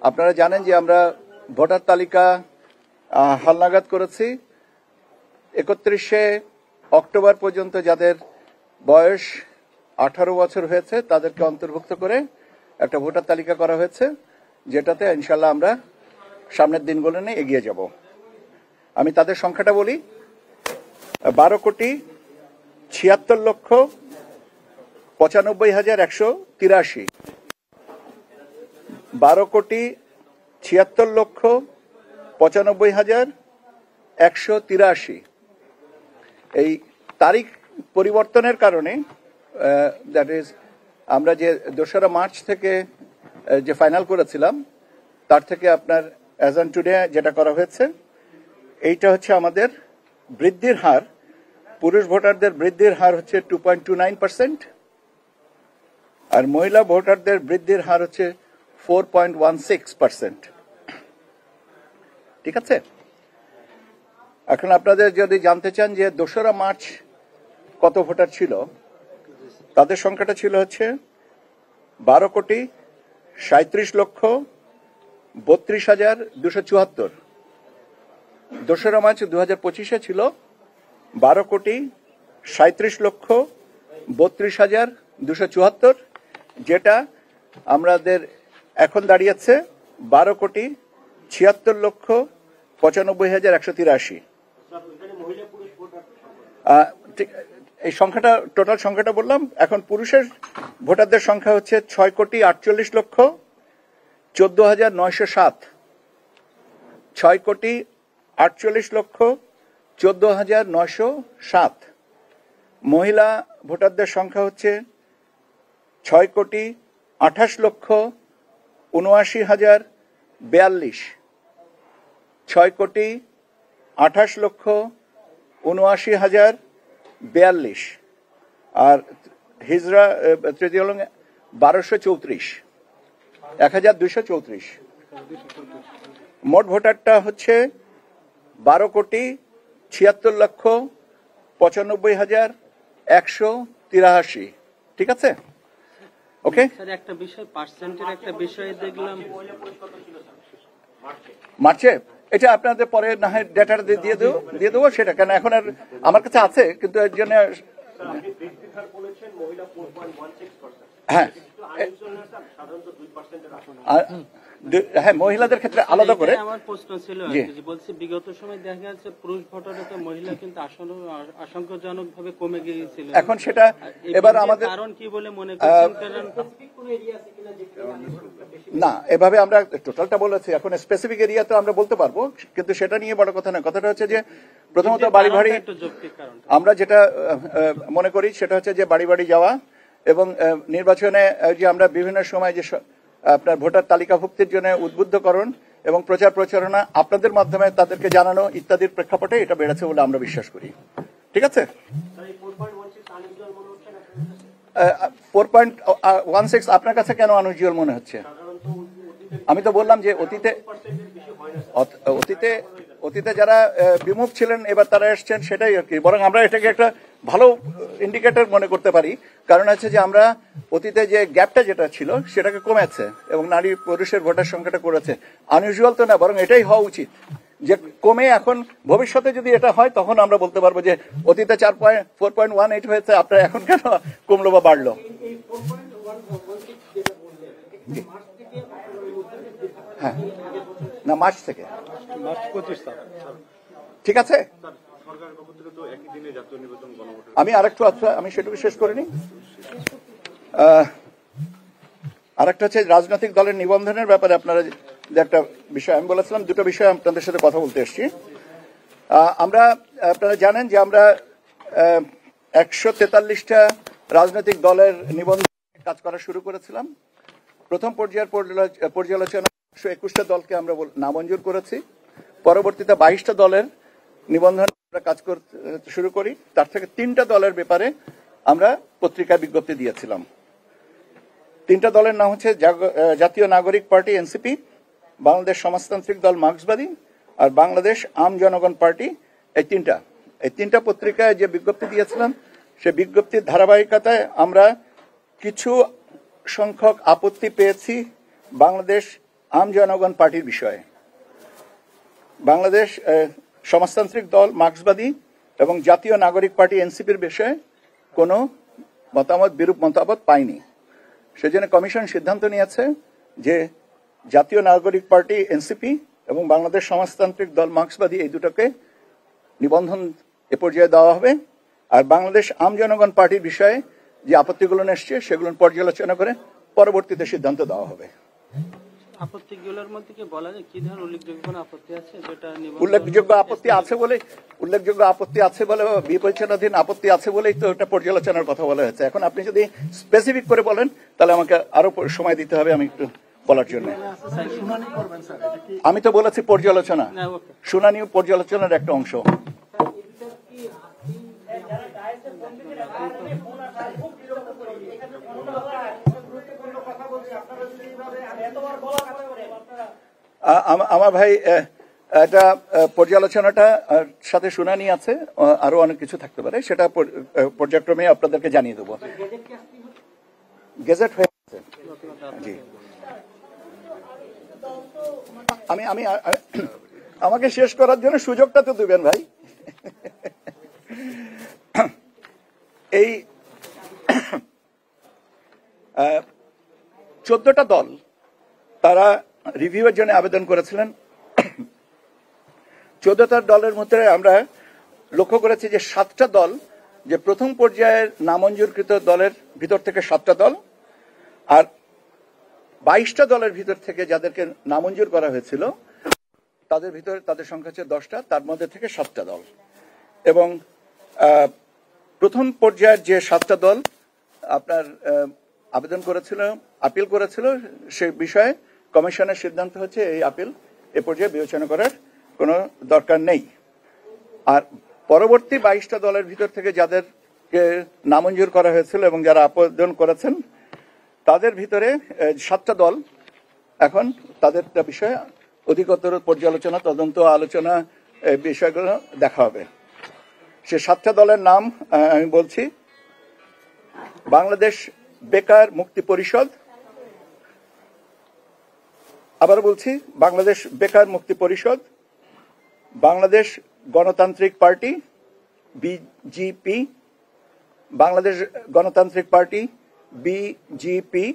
আপনারা জানেন যে আমরা ভোটার তালিকা হালনাগাদ করেছি। 31শে অক্টোবর পর্যন্ত যাদের বয়স 18 বছর হয়েছে তাদেরকে অন্তর্ভুক্ত করে একটা ভোটার তালিকা করা হয়েছে, যেটাতে ইনশাল্লাহ আমরা সামনের দিনগুলো নিয়ে এগিয়ে যাব। আমি তাদের সংখ্যাটা বলি। 12,76,95,183। 12,76,95,183। এই তারিখ পরিবর্তনের কারণে দ্যাট ইজ আমরা যে 2রা মার্চ থেকে যে ফাইনাল করেছিলাম তার থেকে আপনার অ্যাজ অন টুডে যেটা করা হয়েছে, এইটা হচ্ছে আমাদের বৃদ্ধির হার। পুরুষ ভোটারদের বৃদ্ধির হার হচ্ছে 2.29%, আর মহিলা ভোটারদের বৃদ্ধির হার হচ্ছে 4.16%। ঠিক আছে। এখন আপনাদের যদি জানতে চান যে 2রা মার্চ কত ভোটার ছিল, তাদের সংখ্যাটা ছিল হচ্ছে 12,37,32,74। 2রা মার্চ 2025-এ ছিল 12,37,32,74, যেটা আমাদের এখন দাঁড়িয়েছে 12,76,95,183। এই সংখ্যাটা টোটাল সংখ্যাটা বললাম। এখন পুরুষের ভোটারদের সংখ্যা হচ্ছে 6,48,14,907। 6,48,14,907। মহিলা ভোটারদের সংখ্যা হচ্ছে 6,28,79,042। 6,28,79,042। আর হিজরা তৃতীয় হল 1234, 1234। মোট ভোটারটা হচ্ছে 12,76,95,183। ঠিক আছে, ওকে। একটা বিষয় পার্সেন্টের একটা বিষয় দেখলাম মার্চে, এটা আপনাদের পরে না হয় ডেটাটা দিয়ে দেবো সেটা, কেন এখন আর আমার কাছে আছে, কিন্তু এর জন্য হ্যাঁ হ্যাঁ মহিলাদের ক্ষেত্রে আলাদা করে। আমার প্রশ্ন ছিল বলছি, বিগত সময় দেখা যাচ্ছে পুরুষ ভোটারে তো মহিলা কিন্তু আশঙ্কাজনক ভাবে কমে গিয়েছিল। এখন সেটা এবার আমাদের কারণ কি বলে মনে করছেন? কারণ না, এভাবে আমরা টোটালটা বলেছি। এখন স্পেসিফিক এরিয়া তো আমরা বলতে পারবো, কিন্তু সেটা নিয়ে বড় কথা না। কথাটা হচ্ছে যে প্রথমত বাড়ি বাড়ি আমরা যেটা মনে করি সেটা হচ্ছে যে বাড়ি বাড়ি যাওয়া, এবং নির্বাচনে যে আমরা বিভিন্ন সময় যে আপনার ভোটার তালিকাভুক্তির জন্য উদ্বুদ্ধকরণ এবং প্রচার প্রচারণা আপনাদের মাধ্যমে তাদেরকে জানানো ইত্যাদির প্রেক্ষাপটে এটা বেড়েছে বলে আমরা বিশ্বাস করি। ঠিক আছে। 4.16 আপনার কাছে কেন আনইউজুয়াল মনে হচ্ছে? আমি তো বললাম যে অতীতে যারা বিমুখ ছিলেন এবার তারা এসছেন, সেটাই আর কি। বরং আমরা এটাকে একটা ভালো ইন্ডিকেটর মনে করতে পারি, কারণ হচ্ছে যে আমরা অতীতে যে গ্যাপটা যেটা ছিল সেটাকে কমেছে এবং নারী পুরুষের ভোটার সংখ্যাটা করেছে। আনইউজুয়াল তো না, বরং এটাই হওয়া উচিত যে কমে এখন ভবিষ্যতে যদি এটা হয় তখন আমরা বলতে পারবো যে অতীতে 4.18 হয়েছে, আপনার এখন কেন কমলো বা বাড়লো। হ্যাঁ, না মার্চ থেকে, ঠিক আছে। আমি আরেকটু আমি সেটুকু শেষ করিনি। আরেকটা হচ্ছে রাজনৈতিক দলের নিবন্ধনের ব্যাপারে আপনারা যে একটা বিষয় আমি বলেছিলাম, দুটো বিষয় আপনাদের সাথে কথা বলতে এসেছি। আপনারা জানেন যে আমরা 143টা রাজনৈতিক দলের নিবন্ধন কাজ করা শুরু করেছিলাম। প্রথম পর্যায়ের পর্যালোচনা 121টা দলকে আমরা নামঞ্জুর করেছি। পরবর্তীতে 22টা দলের নিবন্ধন কাজ করতে শুরু করি। তার থেকে 3টা দলের ব্যাপারে আমরা পত্রিকায় বিজ্ঞপ্তি দিয়েছিলাম। 3টা দলের নাম হচ্ছে জাতীয় নাগরিক পার্টি এনসিপি, বাংলাদেশ সমাজতান্ত্রিক দল মার্ক্সবাদী, আর বাংলাদেশ আম জনগণ পার্টি। এই তিনটা পত্রিকায় যে বিজ্ঞপ্তি দিয়েছিলাম, সে বিজ্ঞপ্তির ধারাবাহিকতায় আমরা কিছু সংখ্যক আপত্তি পেয়েছি বাংলাদেশ আম জনগণ পার্টির বিষয়ে বাংলাদেশ সমাজতান্ত্রিক দল মার্ক্সবাদী এবং জাতীয় নাগরিক পার্টি এনসিপির বিষয়ে কোনো বিরূপ মতামত পায়নি। সেজন্য কমিশন সিদ্ধান্ত নিয়েছে যে জাতীয় নাগরিক পার্টি এনসিপি এবং বাংলাদেশ সমাজতান্ত্রিক দল মার্ক্সবাদী এই দুটোকে নিবন্ধন এ পর্যায়ে দেওয়া হবে। আর বাংলাদেশ আম জনগণ পার্টির বিষয়ে যে আপত্তিগুলো এসছে সেগুলো পর্যালোচনা করে পরবর্তীতে সিদ্ধান্ত দেওয়া হবে। আপত্তিগুলোর মধ্যে কি বলা যায় কি ধরনের উল্লেখযোগ্য কোনো আপত্তি আছে যেটা উল্লেখযোগ্য আপত্তি আছে বলে বিবেচনাধীন আপত্তি আছে বলেই তো এটা পর্যালোচনার কথা বলা হয়েছে। এখন আপনি যদি স্পেসিফিক করে বলেন তাহলে আমাকে আরো সময় দিতে হবে আমি একটু বলার জন্য। আমি তো বলেছি পর্যালোচনা, শুনানি পর্যালোচনার একটা অংশ। আমার ভাই এটা পর্যালোচনাটা সাথে শুনানি আছে, আরো অনেক কিছু থাকতে পারে, সেটা পর্যায়ক্রমে আপনাদেরকে জানিয়ে দেবো। গেজেট হয়ে গেছে। জি, আমি আমাকে শেষ করার জন্য সুযোগটা তো দিবেন ভাই। এই 14টা দল তারা রিভিউয়ের জন্য আবেদন করেছিলেন। 14টা দলের মধ্যে আমরা লক্ষ্য করেছি যে 7টা দল, যে প্রথম পর্যায়ের নামঞ্জুরকৃত দলের ভিতর থেকে 7টা দল, আর 22টা দলের ভিতর থেকে যাদেরকে নামঞ্জুর করা হয়েছিল তাদের ভিতরে তাদের সংখ্যা হচ্ছে 10টা, তার মধ্যে থেকে 7টা দল। এবং প্রথম পর্যায়ের যে 7টা দল আপনার আবেদন করেছিল, আপিল করেছিল, সে বিষয়ে কমিশনের সিদ্ধান্ত হচ্ছে এই আপিল এ পর্যায়ে বিবেচনা করার কোনো দরকার নেই। আর পরবর্তী 22টা দলের ভিতর থেকে যাদেরকে নামঞ্জুর করা হয়েছিল এবং যারা আবেদন করেছেন তাদের ভিতরে 7টা দল এখন তাদের বিষয়ে অধিকতর পর্যালোচনা, তদন্ত, আলোচনা বিষয়গুলো দেখা হবে। সে 7টা দলের নাম আমি বলছি: বাংলাদেশ বেকার মুক্তি পরিষদ, আবার বলছি বাংলাদেশ বেকার মুক্তি পরিষদ, বাংলাদেশ গণতান্ত্রিক পার্টি বিজিপি, বাংলাদেশ গণতান্ত্রিক পার্টি বিজিপি,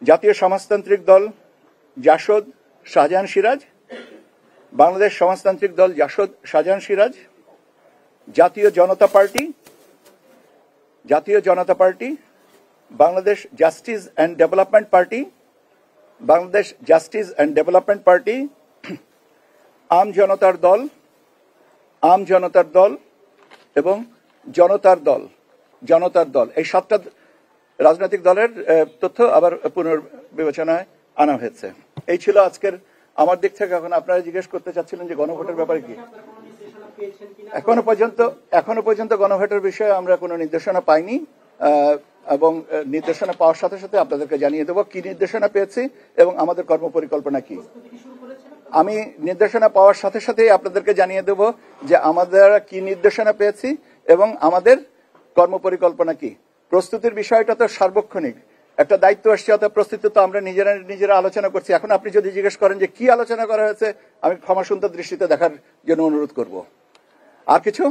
জাতীয় সমাজতান্ত্রিক দল জাসদ শাহজাহান সিরাজ, বাংলাদেশ সমাজতান্ত্রিক দল JASAD Shahjahan Siraj, Jatiya Janata party, Bangladesh justice and development party, Bangladesh justice and development party, আম জনতার দল এবং জনতার দল। এই 7টা রাজনৈতিক দলের তথ্য আবার পুনর্বিবেচনায় আনা হয়েছে। এই ছিল আজকের আমার দিক থেকে। এখন আপনারা জিজ্ঞেস করতে চাচ্ছিলেন যে গণভোটের ব্যাপারে কি। এখনো পর্যন্ত গণভোটের বিষয়ে আমরা কোনো নির্দেশনা পাইনি, এবং নির্দেশনা পাওয়ার সাথে সাথে আপনাদেরকে জানিয়ে দেবো কি নির্দেশনা পেয়েছি এবং আমাদের কর্মপরিকল্পনা কি। আমি নির্দেশনা পাওয়ার সাথে সাথে আপনাদেরকে জানিয়ে দেব যে আমাদের কি নির্দেশনা পেয়েছি এবং আমাদের কর্মপরিকল্পনা কি। প্রস্তুতির বিষয়টা তো সার্বক্ষণিক একটা দায়িত্ব আসছে, অর্থাৎ প্রস্তুতি তো আমরা নিজেরা আলোচনা করছি। এখন আপনি যদি জিজ্ঞেস করেন যে কি আলোচনা করা হয়েছে, আমি ক্ষমাসুন্দর দৃষ্টিতে দেখার জন্য অনুরোধ করব। আর কিছু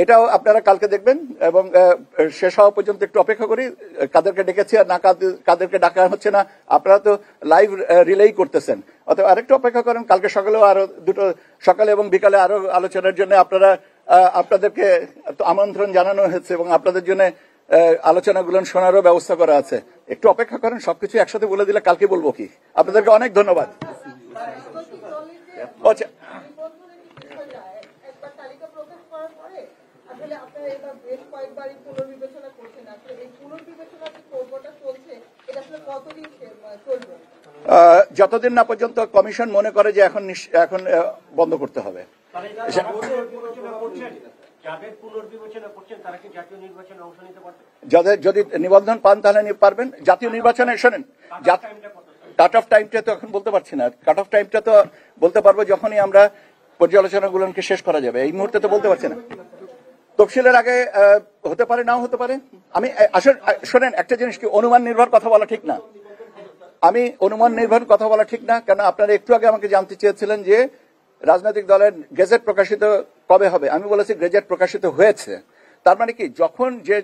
এটাও আপনারা কালকে দেখবেন এবং শেষ হওয়া পর্যন্ত একটু অপেক্ষা করি। কাদেরকে ডেকেছি আর না কাদেরকে ডাকা হচ্ছে না, আপনারা তো লাইভ রিলেই করতেছেন। অতএব আরেকটু অপেক্ষা করেন, কালকে সকালেও আরো দুটো, সকালে এবং বিকালে আরো আলোচনার জন্য আপনাদেরকে আমন্ত্রণ জানানো হয়েছে এবং আপনাদের জন্য আলোচনাগুলো শোনারও ব্যবস্থা করা আছে। একটু অপেক্ষা করেন, সবকিছু একসাথে বলে দিলে কালকে বলবো কি। আপনাদেরকে অনেক ধন্যবাদ। আচ্ছা, যতদিন না পর্যন্ত কমিশন মনে করে যে এখন বন্ধ করতে হবে। যাদের যদি নিবন্ধন পান তাহলে পারবেন। জাতীয় নির্বাচনে শোনেন, কাট অফ টাইমটা তো এখন বলতে পারছি না। কাট অফ টাইমটা তো বলতে পারবো যখনই আমরা পর্যালোচনাগুলোকে শেষ করা যাবে। এই মুহূর্তে তো বলতে পারছি না। তফসিলের আগে হতে পারে, নাও হতে পারে। আমি আসলে শোনেন, একটা জিনিস কি, অনুমান নির্ভর কথা বলা ঠিক না। আমি অনুমান নির্ভর কথা বলা ঠিক না, কেন আপনারা একটু আগে আমাকে জানতে চেয়েছিলেন যে রাজনৈতিক দলের গেজেট প্রকাশিত কবে হবে। আমি বলেছি গেজেট প্রকাশিত হয়েছে। তার মানে কি, যখন যে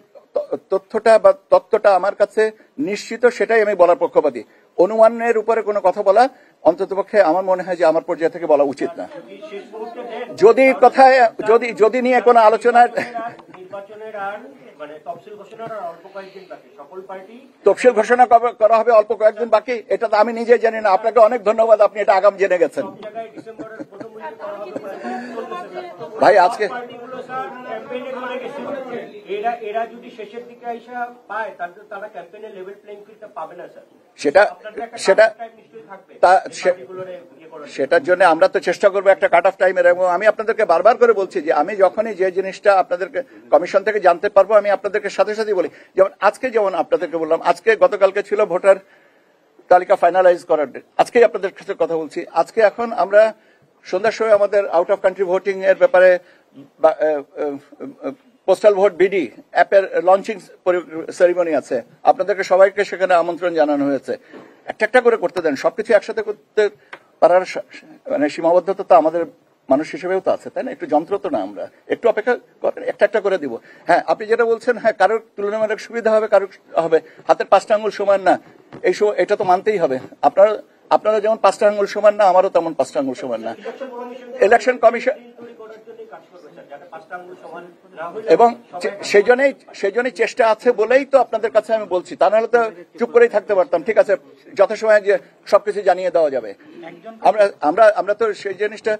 তথ্যটা বা তত্ত্বটা আমার কাছে নিশ্চিত, সেটাই আমি বলার পক্ষপাতী। অনুমানের উপরে কোনো কথা বলা অন্ততপক্ষে আমার মনে হয় যে আমার পর্যায় থেকে বলা উচিত না। যদি কথায় যদি নিয়ে কোনো আলোচনা, নির্বাচনের আর মানে তফসিল ঘোষণার আর অল্প কয়েকদিন বাকি, সকল পার্টি তফসিল ঘোষণা করা হবে অল্প কয়েকদিন বাকি, এটা তো আমি নিজে জানি না। আপনাকে অনেক ধন্যবাদ, আপনি এটা আগাম জেনে গেছেন। সব জায়গায় ডিসেম্বরের প্রথম উইকে করা হবে ভাই আজকে পার্টিগুলো স্যার ক্যাম্পেইনে চলে গেছে। এরা যদি শেষের দিকে আইসা পায়, তারা ক্যাম্পেইনে লেভেল প্লেইং ফিল্ডটা পাবে না স্যার। সেটা নিশ্চয়ই থাকবে সেটার জন্য আমরা তো চেষ্টা করবো একটা কাট অফ টাইমের। এবং আমি আপনাদেরকে বারবার করে বলছি যে আমি যখনই যে জিনিসটা আপনাদেরকে কমিশন থেকে জানতে পারবো, আমি আপনাদেরকে সাথে সাথে বলি। যেমন আপনাদেরকে বললাম, গতকালকে ছিল ভোটার তালিকা ফাইনালাইজ করার ডেট। আজকেই আপনাদের কাছে কথা বলছি। আজকে এখন আমরা সন্ধ্যার সময় আমাদের আউট অফ কান্ট্রি ভোটিং এর ব্যাপারে পোস্টাল ভোট বিডি অ্যাপের লঞ্চিং সেরিমনি আছে। আপনাদেরকে সবাইকে সেখানে আমন্ত্রণ জানানো হয়েছে। একটা করে করতে দেন, সবকিছু একসাথে করতে পারার মানে সীমাবদ্ধতা তো আমাদের মানুষ হিসেবেও তো আছে, তাই না? একটু যন্ত্র তো না, আমরা একটু অপেক্ষা করেন, একটা করে দিব। হ্যাঁ, আপনি যেটা বলছেন, হ্যাঁ, কারোর তুলনামূলক সুবিধা হবে, কারোর হবে। হাতের 5টা আঙুল সমান না, এটা তো মানতেই হবে। আপনারা যেমন 5টা আঙুল সমান না, আমারও তেমন 5টা আঙুল সমান না। ইলেকশন কমিশন এবং সেই জন্যই চেষ্টা আছে বলেই তো আপনাদের কাছে আমি বলছি। তা নাহলে তো চুপ করেই থাকতে পারতাম। ঠিক আছে, যথাসময়ে যে সবকিছু জানিয়ে দেওয়া যাবে। আমরা তো সেই জিনিসটা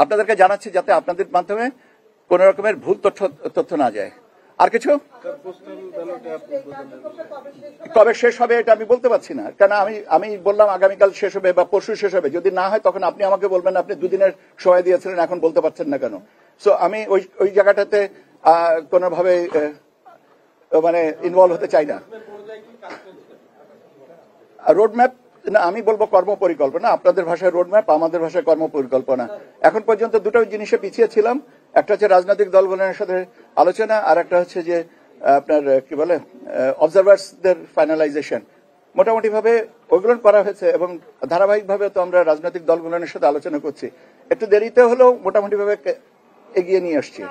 আপনাদেরকে জানাচ্ছি যাতে আপনাদের মাধ্যমে কোন রকমের ভুল তথ্য না যায়। আর কিছু কবে শেষ হবে এটা আমি বলতে পারছি না, কেন আমি বললাম আগামীকাল শেষ হবে বা পরশু শেষ হবে। যদি না হয় তখন আপনি আমাকে বলবেন আপনি 2 দিনের সময় দিয়েছিলেন, এখন বলতে পারছেন না কেন। সো আমি ওই জায়গাটাতে কোনোভাবে মানে ইনভলভ হতে চাই না। রোডম্যাপ না, আমি বলবো কর্ম পরিকল্পনা। আপনাদের ভাষায় রোডম্যাপ, আমাদের ভাষায় কর্ম পরিকল্পনা। এখন পর্যন্ত দুটো জিনিসে পিছিয়ে ছিলাম। একটা হচ্ছে রাজনৈতিক দলগুলোর সাথে আলোচনা, আর একটা হচ্ছে যে আপনার কি বলে অবজারভার্সদের ফাইনালাইজেশন। মোটামুটি ভাবে ওইগুলো করা হয়েছে এবং ধারাবাহিকভাবে তো আমরা রাজনৈতিক দলগুলোর সাথে আলোচনা করছি। একটু দেরিতে হলেও মোটামুটি ভাবে এগিয়ে নিয়ে আসছি।